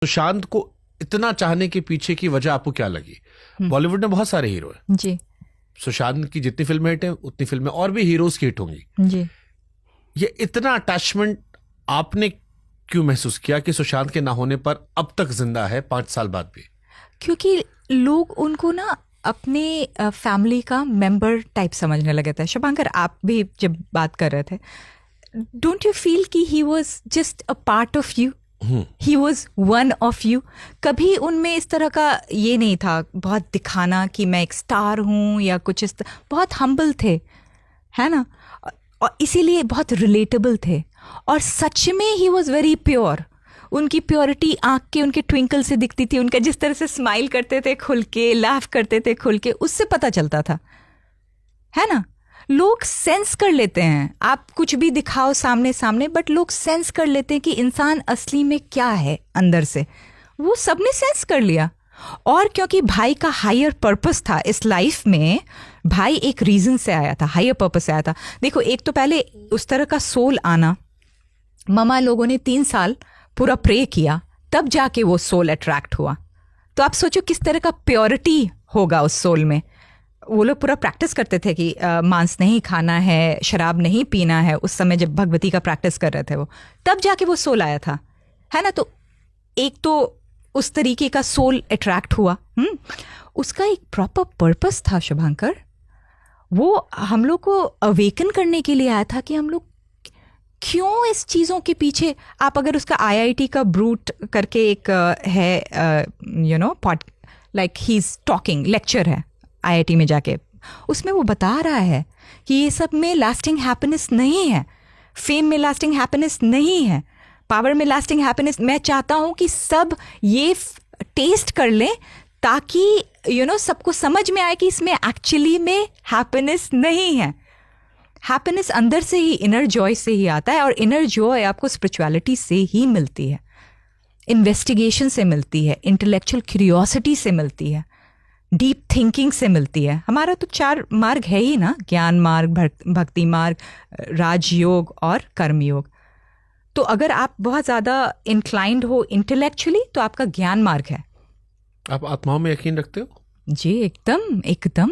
सुशांत को इतना चाहने के पीछे की वजह आपको क्या लगी? बॉलीवुड में बहुत सारे हीरो हैं जी, सुशांत की जितनी फिल्में हिट हैं उतनी फिल्में और भी हीरोज की हिट होंगी जी। ये इतना अटैचमेंट आपने क्यों महसूस किया कि सुशांत के ना होने पर अब तक जिंदा है 5 साल बाद भी? क्योंकि लोग उनको ना अपने फैमिली का मेंबर टाइप समझने लगे थे। शुभांकर, आप भी जब बात कर रहे थे, डोंट यू फील कि he was just a part of you, he was one of you? कभी उनमें इस तरह का ये नहीं था बहुत दिखाना कि मैं एक स्टार हूँ या कुछ इस तरह। बहुत हम्बल थे, है ना, और इसीलिए बहुत रिलेटेबल थे। और सच में ही वॉज वेरी प्योर। उनकी प्योरिटी आँख के उनके ट्विंकल से दिखती थी। उनका जिस तरह से स्माइल करते थे खुल के, लाफ करते थे खुल के, उससे पता चलता था, है ना। लोग सेंस कर लेते हैं, आप कुछ भी दिखाओ सामने सामने, बट लोग सेंस कर लेते हैं कि इंसान असली में क्या है अंदर से। वो सबने सेंस कर लिया। और क्योंकि भाई का हायर पर्पस था इस लाइफ में, भाई एक रीजन से आया था, हायर पर्पस से आया था। देखो, एक तो पहले उस तरह का सोल आना, ममा लोगों ने 3 साल पूरा प्रे किया, तब जाके वो सोल अट्रैक्ट हुआ। तो आप सोचो किस तरह का प्योरिटी होगा उस सोल में। वो लोग पूरा प्रैक्टिस करते थे कि मांस नहीं खाना है, शराब नहीं पीना है। उस समय जब भगवती का प्रैक्टिस कर रहे थे वो, तब जाके वो सोल आया था, है ना। तो एक तो उस तरीके का सोल अट्रैक्ट हुआ। उसका एक प्रॉपर पर्पस था शुभांकर। वो हम लोग को अवेकन करने के लिए आया था कि हम लोग क्यों इस चीज़ों के पीछे। आप अगर उसका IIT का ब्रूट करके एक है, you know, pod, like he is talking, lecture है IIT में जाके, उसमें वो बता रहा है कि ये सब में लास्टिंग हैप्पीनेस नहीं है, फेम में लास्टिंग हैप्पीनेस नहीं है, पावर में लास्टिंग हैप्पीनेस। मैं चाहता हूँ कि सब ये टेस्ट कर लें ताकि यू नो सबको समझ में आए कि इसमें एक्चुअली में हैप्पीनेस नहीं है। हैप्पीनेस अंदर से ही, इनर जॉय से ही आता है। और इनर जॉय आपको स्पिरिचुअलिटी से ही मिलती है, इन्वेस्टिगेशन से मिलती है, इंटेलेक्चुअल क्यूरियोसिटी से मिलती है, डीप थिंकिंग से मिलती है। हमारा तो 4 मार्ग है ही ना, ज्ञान मार्ग, भक्ति मार्ग, राजयोग और कर्मयोग। तो अगर आप बहुत ज़्यादा इंक्लाइंड हो इंटेलेक्चुअली तो आपका ज्ञान मार्ग है। आप आत्माओं में यकीन रखते हो? जी, एकदम एकदम।